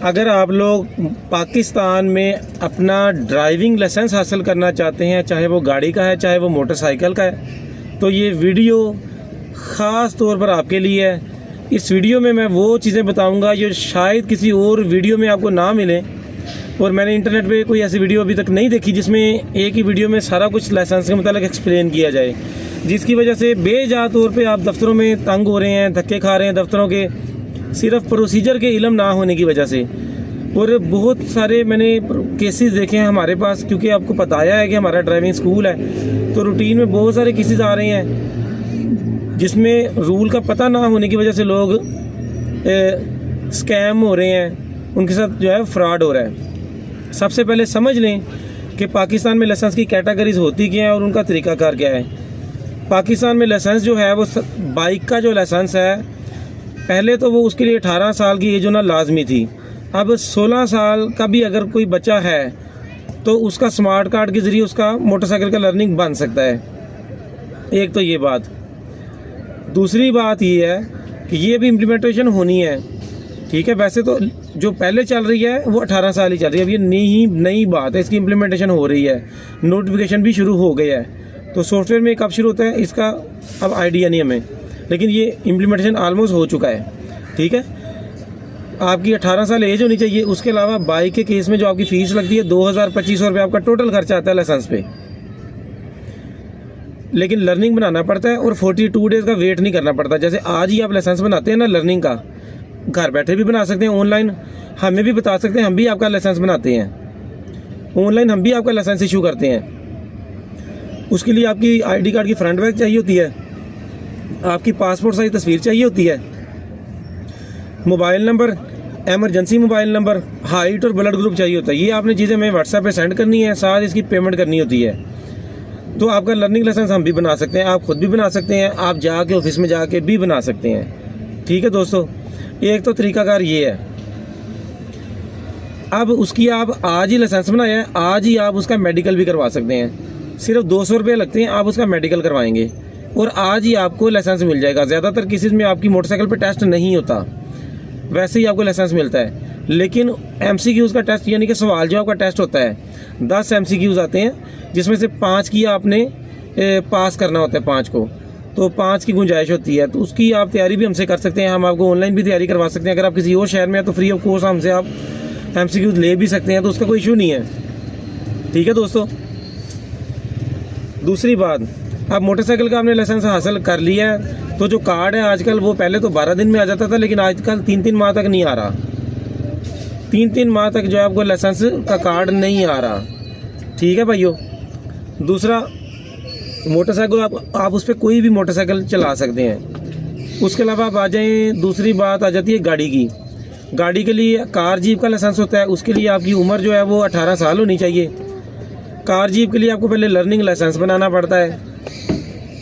अगर आप लोग पाकिस्तान में अपना ड्राइविंग लाइसेंस हासिल करना चाहते हैं, चाहे वो गाड़ी का है चाहे वो मोटरसाइकिल का है, तो ये वीडियो ख़ास तौर पर आपके लिए है। इस वीडियो में मैं वो चीज़ें बताऊंगा जो शायद किसी और वीडियो में आपको ना मिले, और मैंने इंटरनेट पे कोई ऐसी वीडियो अभी तक नहीं देखी जिसमें एक ही वीडियो में सारा कुछ लाइसेंस के मतलब एक्सप्लेन किया जाए, जिसकी वजह से बेजा तौर पे आप दफ्तरों में तंग हो रहे हैं, धक्के खा रहे हैं दफ्तरों के, सिर्फ प्रोसीजर के इल्म ना होने की वजह से। और बहुत सारे मैंने केसेस देखे हैं हमारे पास, क्योंकि आपको बताया है कि हमारा ड्राइविंग स्कूल है, तो रूटीन में बहुत सारे केसेस आ रहे हैं जिसमें रूल का पता ना होने की वजह से लोग स्कैम हो रहे हैं, उनके साथ जो है फ्रॉड हो रहा है। सबसे पहले समझ लें कि पाकिस्तान में लाइसेंस की कैटेगरीज होती क्या है और उनका तरीक़ाकार क्या है। पाकिस्तान में लाइसेंस जो है वो बाइक का जो लाइसेंस है, पहले तो वो उसके लिए 18 साल की एज होना लाजमी थी। अब 16 साल का भी अगर कोई बच्चा है तो उसका स्मार्ट कार्ड के ज़रिए उसका मोटरसाइकिल का लर्निंग बन सकता है। एक तो ये बात। दूसरी बात ये है कि ये भी इम्प्लीमेंटेशन होनी है, ठीक है। वैसे तो जो पहले चल रही है वो 18 साल ही चल रही है, अब ये नई बात है, इसकी इम्प्लीमेंटेशन हो रही है, नोटिफिकेशन भी शुरू हो गया है। तो सॉफ्टवेयर में कब शुरू होता है इसका अब आइडिया नहीं हमें, लेकिन ये इम्प्लीमेंटेशन ऑलमोस्ट हो चुका है, ठीक है। आपकी 18 साल एज होनी चाहिए। उसके अलावा बाइक के केस में जो आपकी फ़ीस लगती है 2000-2500 रुपये आपका टोटल खर्चा आता है लाइसेंस पे, लेकिन लर्निंग बनाना पड़ता है और 42 डेज़ का वेट नहीं करना पड़ता। जैसे आज ही आप लाइसेंस बनाते हैं ना लर्निंग का, घर बैठे भी बना सकते हैं, ऑनलाइन हमें भी बता सकते हैं, हम भी आपका लाइसेंस बनाते हैं, ऑनलाइन हम भी आपका लाइसेंस इशू करते हैं। उसके लिए आपकी ID कार्ड की फ्रंट बैक चाहिए होती है, आपकी पासपोर्ट साइज तस्वीर चाहिए होती है, mobile number, emergency mobile number, height और ब्लड ग्रुप चाहिए होता है। ये आपने चीज़ें हमें व्हाट्सएप पे सेंड करनी है, साथ इसकी पेमेंट करनी होती है। तो आपका लर्निंग लाइसेंस हम भी बना सकते हैं, आप खुद भी बना सकते हैं, आप जाके ऑफिस में जाके भी बना सकते हैं, ठीक है दोस्तों। एक तो तरीकाकार ये है। अब उसकी आप आज ही लाइसेंस बनाया है, आज ही आप उसका मेडिकल भी करवा सकते हैं। सिर्फ 200 रुपये लगते हैं, आप उसका मेडिकल करवाएंगे और आज ही आपको लाइसेंस मिल जाएगा। ज़्यादातर केसेस में आपकी मोटरसाइकिल पे टेस्ट नहीं होता, वैसे ही आपको लाइसेंस मिलता है। लेकिन MCQs का टेस्ट यानी कि सवाल जवाब का टेस्ट होता है, 10 MCQs आते हैं, जिसमें से 5 की आपने पास करना होता है, 5 को, तो 5 की गुंजाइश होती है। तो उसकी आप तैयारी भी हमसे कर सकते हैं, हम आपको ऑनलाइन भी तैयारी करवा सकते हैं। अगर आप किसी और शहर में हैं तो फ्री ऑफ कॉस्ट हमसे आप MCQs ले भी सकते हैं, तो उसका कोई इशू नहीं है, ठीक है दोस्तों। दूसरी बात, अब मोटरसाइकिल का आपने लाइसेंस हासिल कर लिया है, तो जो कार्ड है आजकल वो पहले तो 12 दिन में आ जाता था, लेकिन आजकल 3-3 माह तक नहीं आ रहा। 3-3 माह तक जो है आपको लाइसेंस का कार्ड नहीं आ रहा, ठीक है भाइयों। दूसरा, मोटरसाइकिल आप उस पर कोई भी मोटरसाइकिल चला सकते हैं। उसके अलावा आप आ जाएँ, दूसरी बात आ जाती है गाड़ी की। गाड़ी के लिए कार जीप का लाइसेंस होता है, उसके लिए आपकी उम्र जो है वो 18 साल होनी चाहिए। कार जीप के लिए आपको पहले लर्निंग लाइसेंस बनाना पड़ता है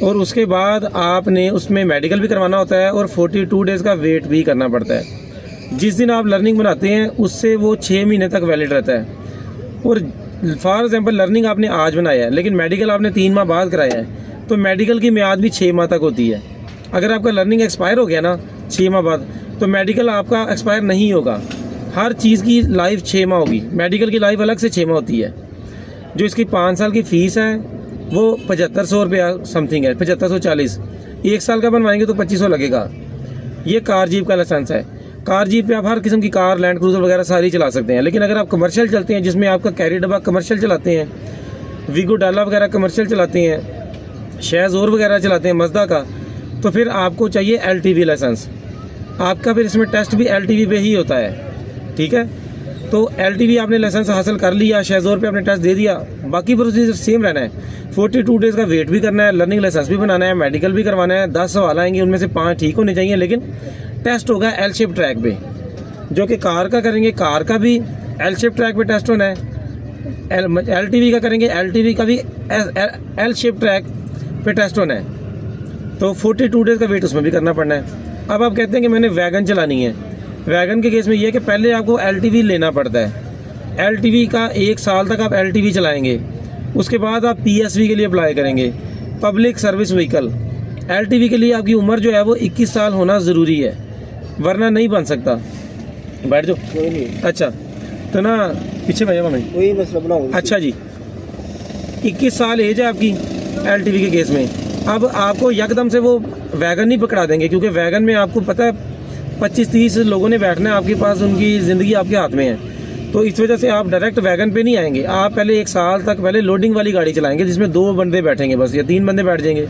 और उसके बाद आपने उसमें मेडिकल भी करवाना होता है और 42 डेज़ का वेट भी करना पड़ता है। जिस दिन आप लर्निंग बनाते हैं उससे वो 6 महीने तक वैलिड रहता है। और फॉर एग्जांपल लर्निंग आपने आज बनाया है लेकिन मेडिकल आपने 3 माह बाद कराया है, तो मेडिकल की मियाद भी 6 माह तक होती है। अगर आपका लर्निंग एक्सपायर हो गया ना 6 माह बाद, तो मेडिकल आपका एक्सपायर नहीं होगा। हर चीज़ की लाइफ 6 माह होगी, मेडिकल की लाइफ अलग से 6 माह होती है। जो इसकी 5 साल की फ़ीस है वो 7500 रुपया समथिंग है, 7540। 1 साल का बनवाएंगे तो 2500 लगेगा। ये कार जीप का लाइसेंस है। कार जीप पे आप हर किस्म की कार, लैंड क्रूजर वगैरह सारी चला सकते हैं। लेकिन अगर आप कमर्शियल चलते हैं, जिसमें आपका कैरी डब्बा कमर्शियल चलाते हैं, वीगो डाला वगैरह कमर्शियल चलाते हैं, शेज़ोर वगैरह चलाते हैं मज़दा का, तो फिर आपको चाहिए LTV लाइसेंस। आपका फिर इसमें टेस्ट भी LTV पे ही होता है, ठीक है। तो LTV आपने लाइसेंस हासिल कर लिया, शेज़ोर पे आपने टेस्ट दे दिया, बाकी प्रोसीजर सेम रहना है। 42 डेज़ का वेट भी करना है, लर्निंग लाइसेंस भी बनाना है, मेडिकल भी करवाना है। 10 सवाल आएंगे, उनमें से 5 ठीक होने चाहिए, लेकिन टेस्ट होगा L शेप ट्रैक पे। जो कि कार का करेंगे, कार का भी L शेप ट्रैक पे टेस्ट होना है। LTV का करेंगे, LTV का भी L शेप ट्रैक पे टेस्ट होना है। तो 42 डेज़ का वेट उसमें भी करना पड़ना है। अब आप कहते हैं कि मैंने वैगन चलानी है। वैगन के केस में ये है कि पहले आपको LTV लेना पड़ता है। LTV का 1 साल तक आप LTV चलाएंगे, उसके बाद आप PSV के लिए अप्लाई करेंगे, पब्लिक सर्विस व्हीकल। LTV के लिए आपकी उम्र जो है वो 21 साल होना ज़रूरी है, वरना नहीं बन सकता। बैठ जाओ। कोई नहीं, अच्छा तो ना पीछे बैठ जाओ मैं। कोई मसला बनाओ। अच्छा जी, 21 साल एज है आपकी LTV के केस में। अब आपको यकदम से वो वैगन नहीं पकड़ा देंगे, क्योंकि वैगन में आपको पता है 25-30 लोगों ने बैठना है आपके पास, उनकी ज़िंदगी आपके हाथ में है। तो इस वजह से आप डायरेक्ट वैगन पे नहीं आएंगे। आप पहले 1 साल तक पहले लोडिंग वाली गाड़ी चलाएंगे, जिसमें 2 बंदे बैठेंगे बस, या 3 बंदे बैठ जाएंगे।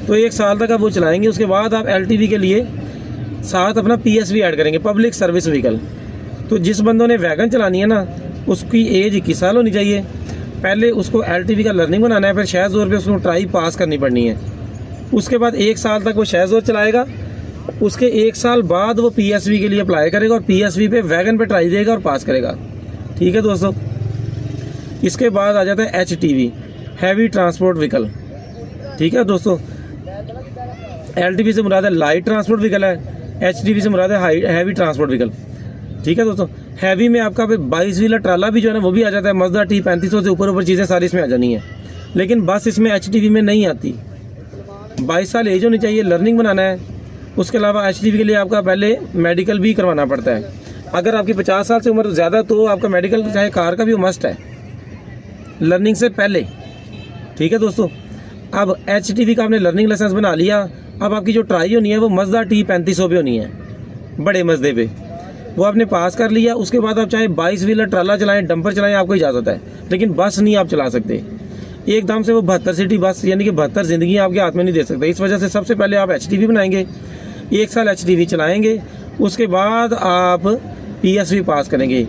तो 1 साल तक आप वो चलाएंगे। उसके बाद आप LTV के लिए साथ अपना PSV ऐड करेंगे, पब्लिक सर्विस व्हीकल। तो जिस बंदों ने वैगन चलानी है ना, उसकी एज 21 साल होनी चाहिए। पहले उसको LTV का लर्निंग बनाना है, फिर शह ज़ोर पे उसको ट्राई पास करनी पड़नी है। उसके बाद 1 साल तक वो शह ज़ोर चलाएगा। उसके 1 साल बाद वो PSV के लिए अप्लाई करेगा और PSV पे वैगन पे ट्राई देगा और पास करेगा। ठीक है दोस्तों। इसके बाद आ जाता है HTV, हैवी ट्रांसपोर्ट व्हीकल। ठीक है दोस्तों, LTV से मुराद है लाइट ट्रांसपोर्ट व्हीकल है, HTV से मुराद है हैवी ट्रांसपोर्ट व्हीकल। ठीक है दोस्तों। हैवी में आपका 22 व्हीलर ट्राला भी जो है ना वो भी आ जाता है। मज़दा T3500 से ऊपर चीज़ें सारी इसमें आ जानी है, लेकिन बस इसमें HTV में नहीं आती। 22 साल एज होनी चाहिए, लर्निंग बनाना है। उसके अलावा HTV के लिए आपका पहले मेडिकल भी करवाना पड़ता है। अगर आपकी 50 साल से उम्र ज़्यादा तो आपका मेडिकल चाहे कार का भी मस्ट है लर्निंग से पहले। ठीक है दोस्तों। अब HTV का आपने लर्निंग लाइसेंस बना लिया। अब आपकी जो ट्राई होनी है वो मज़दा T3500 पे होनी है, बड़े मज़दे पे। वो आपने पास कर लिया। उसके बाद आप चाहे 22 व्हीलर ट्राला चलाएं, डंपर चलाएं, आपको इजाज़त है, लेकिन बस नहीं आप चला सकते। एकदम से वो 72 सीटी बस, यानी कि 72 ज़िंदगी आपके हाथ में नहीं दे सकते। इस वजह से सबसे पहले आप HTV बनाएंगे, 1 साल HTV चलाएंगे। उसके बाद आप PSV पास करेंगे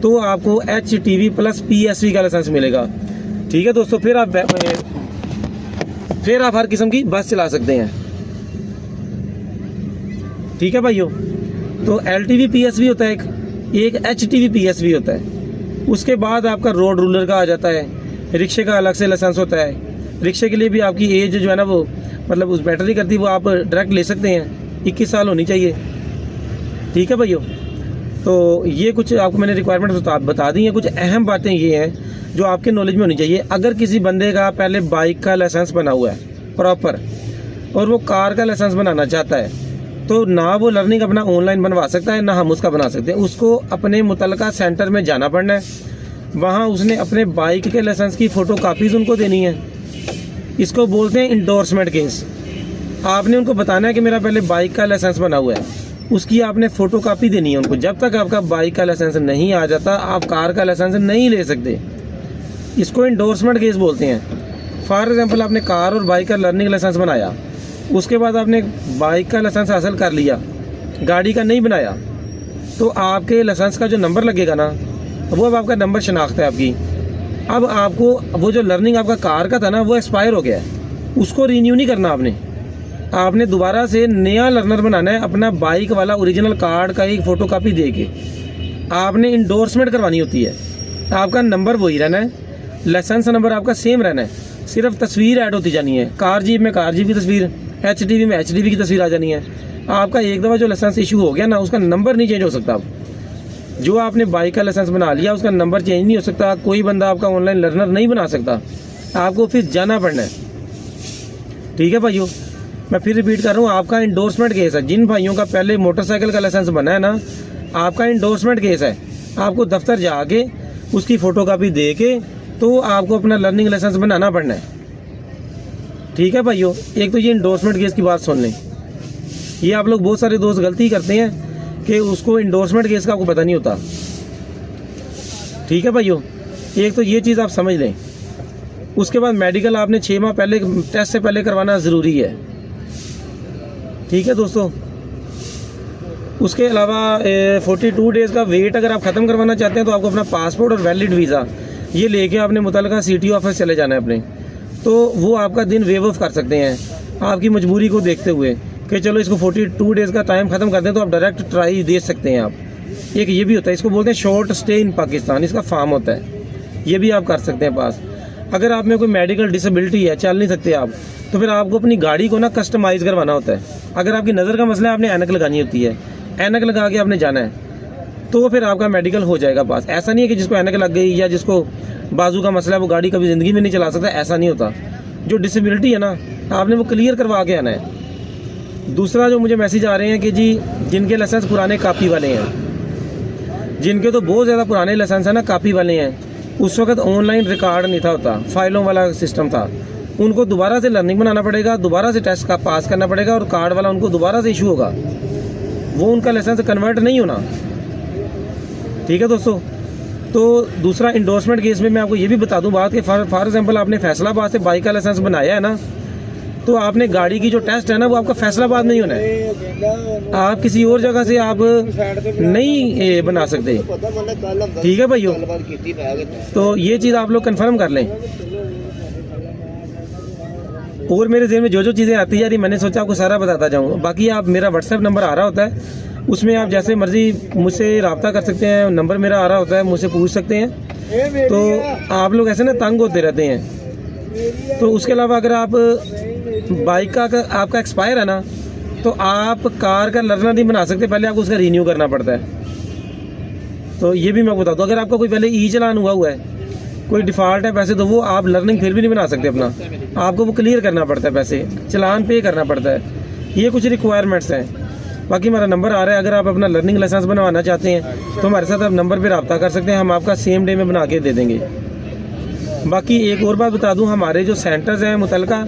तो आपको HTV प्लस PSV का लाइसेंस मिलेगा। ठीक है दोस्तों। फिर आप हर किस्म की बस चला सकते हैं। ठीक है भाइयों। तो LTV PSV होता है एक HTV PSV होता है। उसके बाद आपका रोड रूलर का आ जाता है। रिक्शे का अलग से लाइसेंस होता है। रिक्शे के लिए भी आपकी एज जो है ना वो मतलब उस बैटरी करती है, वो आप डायरेक्ट ले सकते हैं। 21 साल होनी चाहिए। ठीक है भाइयों। तो ये कुछ आपको मैंने रिक्वायरमेंट बता दी हैं। कुछ अहम बातें ये हैं जो आपके नॉलेज में होनी चाहिए। अगर किसी बंदे का पहले बाइक का लाइसेंस बना हुआ है प्रॉपर, और वो कार का लाइसेंस बनाना चाहता है, तो ना वो लर्निंग अपना ऑनलाइन बनवा सकता है, ना हम उसका बना सकते हैं। उसको अपने मुतलका सेंटर में जाना पड़ना है। वहाँ उसने अपने बाइक के लाइसेंस की फ़ोटो कापीज़ उनको देनी है। इसको बोलते हैं इंडोर्समेंट केस। आपने उनको बताना है कि मेरा पहले बाइक का लाइसेंस बना हुआ है, उसकी आपने फ़ोटो कापी देनी है उनको। जब तक आपका बाइक का लाइसेंस नहीं आ जाता, आप कार का लाइसेंस नहीं ले सकते। इसको इंडोर्समेंट केस बोलते हैं। फॉर एग्जांपल, आपने कार और बाइक का लर्निंग लाइसेंस बनाया, उसके बाद आपने बाइक का लाइसेंस हासिल कर लिया, गाड़ी का नहीं बनाया, तो आपके लाइसेंस का जो नंबर लगेगा ना, वो अब आपका नंबर शनाख्त है आपकी। अब आपको वो जो लर्निंग आपका कार का था ना, वो एक्सपायर हो गया है, उसको रीन्यू नहीं करना आपने दोबारा से नया लर्नर बनाना है। अपना बाइक वाला ओरिजिनल कार्ड का एक फ़ोटो कापी दे के आपने इंडोर्समेंट करवानी होती है। आपका नंबर वही रहना है, लाइसेंस नंबर आपका सेम रहना है, सिर्फ तस्वीर ऐड होती जानी है। कार जीप में कार जीप की तस्वीर, HTV में HTV की तस्वीर आ जानी है। आपका एक दफ़ा जो लाइसेंस इशू हो गया ना, उसका नंबर नहीं चेंज हो सकता। जो आपने बाइक का लाइसेंस बना लिया, उसका नंबर चेंज नहीं हो सकता। कोई बंदा आपका ऑनलाइन लर्नर नहीं बना सकता, आपको ऑफिस जाना पड़ना है। ठीक है भाइयों, मैं फिर रिपीट कर रहा हूँ, आपका इंडोर्समेंट केस है। जिन भाइयों का पहले मोटरसाइकिल का लाइसेंस बना है ना, आपका इंडोर्समेंट केस है। आपको दफ्तर जाके उसकी फ़ोटोकॉपी दे के तो आपको अपना लर्निंग लाइसेंस बनाना पड़ना है। ठीक है भाइयों। एक तो ये इंडोर्समेंट केस की बात सुन लें। ये आप लोग बहुत सारे दोस्त गलती करते हैं कि उसको इंडोर्समेंट केस का आपको पता नहीं होता। ठीक है भाइयों, एक तो ये चीज़ आप समझ लें। उसके बाद मेडिकल आपने 6 माह पहले टेस्ट से पहले करवाना ज़रूरी है। ठीक है दोस्तों। उसके अलावा 42 डेज़ का वेट अगर आप ख़त्म करवाना चाहते हैं, तो आपको अपना पासपोर्ट और वैलिड वीज़ा ये लेके आपने मुतलका CTO ऑफिस चले जाना है अपने, तो वो आपका दिन वेव ऑफ कर सकते हैं आपकी मजबूरी को देखते हुए कि चलो इसको 42 डेज़ का टाइम ख़त्म कर दें, तो आप डायरेक्ट ट्राई दे सकते हैं आप। एक ये भी होता है, इसको बोलते हैं शॉर्ट स्टे इन पाकिस्तान, इसका फार्म होता है, ये भी आप कर सकते हैं पास। अगर आप में कोई मेडिकल डिसेबिलिटी है, चल नहीं सकते आप, तो फिर आपको अपनी गाड़ी को ना कस्टमाइज़ करवाना होता है। अगर आपकी नज़र का मसला है, आपने ऐनक लगानी होती है, ऐनक लगा के आपने जाना है, तो फिर आपका मेडिकल हो जाएगा पास। ऐसा नहीं है कि जिसको ऐनक लग गई या जिसको बाजू का मसला है वो गाड़ी कभी ज़िंदगी में नहीं चला सकता, ऐसा नहीं होता। जो डिसेबिलिटी है ना, आपने वो क्लियर करवा के आना है। दूसरा जो मुझे मैसेज आ रहे हैं कि जी जिनके लाइसेंस पुराने कापी वाले हैं, जिनके तो बहुत ज़्यादा पुराने लाइसेंस हैं ना, कापी वाले हैं, उस वक्त ऑनलाइन रिकॉर्ड नहीं था होता, फाइलों वाला सिस्टम था, उनको दोबारा से लर्निंग बनाना पड़ेगा, दोबारा से टेस्ट का पास करना पड़ेगा और कार्ड वाला उनको दोबारा से इशू होगा, वो उनका लाइसेंस कन्वर्ट नहीं होना। ठीक है दोस्तों। तो दूसरा इंडोर्समेंट केस में मैं आपको ये भी बता दूं बात कि फॉर एग्जांपल आपने फैसलाबाद से बाइक का लाइसेंस बनाया है ना, तो आपने गाड़ी की जो टेस्ट है ना वो आपका फैसलाबाद नहीं होना है, आप किसी और जगह से आप नहीं बना सकते। ठीक है भाइयों, तो ये चीज़ आप लोग कंफर्म कर लें। और मेरे ज़हन में जो जो चीज़ें आती जा रही मैंने सोचा आपको सारा बताता जाऊँ। बाकी आप, मेरा व्हाट्सएप नंबर आ रहा होता है, उसमें आप जैसे मर्जी मुझसे रब्ता कर सकते हैं, नंबर मेरा आ रहा होता है, मुझसे पूछ सकते हैं। तो आप लोग ऐसे ना तंग होते रहते हैं। तो उसके अलावा अगर आप बाइक का आपका एक्सपायर है ना, तो आप कार का लर्नर नहीं बना सकते, पहले आपको उसका रीन्यू करना पड़ता है। तो ये भी मैं बता दूँ, अगर आपका कोई पहले ई चालान हुआ है, कोई डिफ़ॉल्ट है पैसे, तो वो आप लर्निंग फिर भी नहीं बना सकते अपना, आपको वो क्लियर करना पड़ता है, पैसे चालान पे करना पड़ता है। ये कुछ रिक्वायरमेंट्स हैं। बाकी हमारा नंबर आ रहा है, अगर आप अपना लर्निंग लाइसेंस बनवाना चाहते हैं तो हमारे साथ आप नंबर पे रब्ता कर सकते हैं, हम आपका सेम डे में बना के दे देंगे। बाकी एक और बात बता दूं, हमारे जो सेंटर्स हैं मुतलका,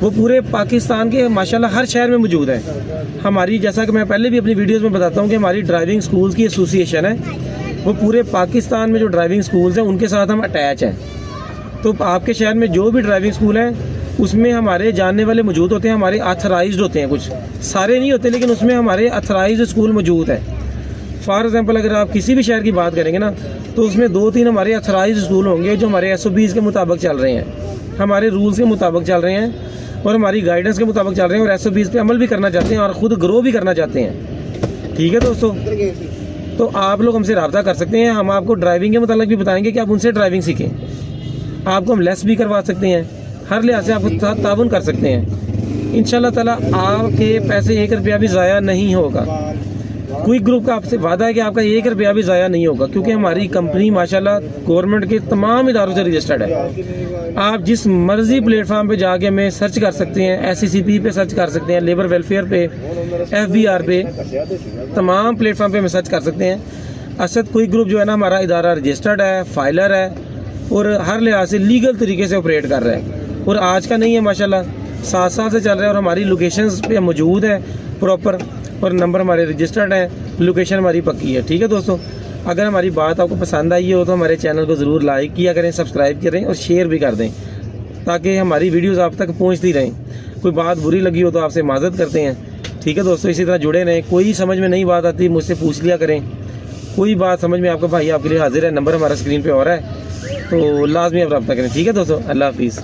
वो पूरे पाकिस्तान के माशाल्लाह हर शहर में मौजूद है। हमारी, जैसा कि मैं पहले भी अपनी वीडियोज़ में बताता हूँ कि हमारी ड्राइविंग स्कूल्स की एसोसिएशन है, वो पूरे पाकिस्तान में जो ड्राइविंग स्कूल्स हैं उनके साथ हम अटैच हैं। तो आपके शहर में जो भी ड्राइविंग स्कूल हैं उसमें हमारे जानने वाले मौजूद होते हैं, हमारे ऑथराइज्ड होते हैं, कुछ सारे नहीं होते लेकिन उसमें हमारे ऑथराइज्ड स्कूल मौजूद है। फॉर एग्जांपल अगर आप किसी भी शहर की बात करेंगे ना, तो उसमें 2-3 हमारे ऑथराइज्ड स्कूल होंगे जो हमारे SOPs के मुताबिक चल रहे हैं, हमारे रूल्स के मुताबिक चल रहे हैं और हमारी गाइडेंस के मुताबिक चल रहे हैं और SOPs पे अमल भी करना चाहते हैं और ख़ुद ग्रो भी करना चाहते हैं। ठीक है दोस्तों, तो आप लोग हमसे रब्ता कर सकते हैं, हम आपको ड्राइविंग के मुताबिक भी बताएंगे कि आप उनसे ड्राइविंग सीखें, आपको हम लेस भी करवा सकते हैं, हर लिहाज से आपको ताउन कर सकते हैं। इंशाल्लाह ताला आपके पैसे 1 रुपया भी ज़ाया नहीं होगा। क्विक ग्रुप का आपसे वादा है कि आपका 1 रुपया भी ज़ाया नहीं होगा, क्योंकि हमारी कंपनी माशाल्लाह गवर्नमेंट के तमाम इदारों से रजिस्टर्ड है। आप जिस मर्जी प्लेटफॉर्म पे जाके हमें सर्च कर सकते हैं, SCCP पे सर्च कर सकते हैं, लेबर वेलफेयर पे, FBR पे, तमाम प्लेटफॉर्म पे हमें सर्च कर सकते हैं। असद क्विक ग्रुप जो है ना, हमारा इदारा रजिस्टर्ड है, फाइलर है और हर लिहाज से लीगल तरीके से ऑपरेट कर रहा है और आज का नहीं है माशाल्लाह, 7 साल से चल रहा है और हमारी लोकेशंस पे मौजूद है प्रॉपर और नंबर हमारे रजिस्टर्ड हैं, लोकेशन हमारी पक्की है। ठीक है दोस्तों, अगर हमारी बात आपको पसंद आई हो तो हमारे चैनल को ज़रूर लाइक किया करें, सब्सक्राइब करें और शेयर भी कर दें ताकि हमारी वीडियोस आप तक पहुंचती रहें। कोई बात बुरी लगी हो तो आपसे माजरत करते हैं। ठीक है दोस्तों, इसी तरह जुड़े रहें। कोई समझ में नहीं बात आती मुझसे पूछ लिया करें, कोई बात समझ में आपका भाई आपके लिए हाजिर है, नंबर हमारा स्क्रीन पर हो रहा है, तो लाजमी आप रब्ता करें। ठीक है दोस्तों, अल्लाह हाफिज़।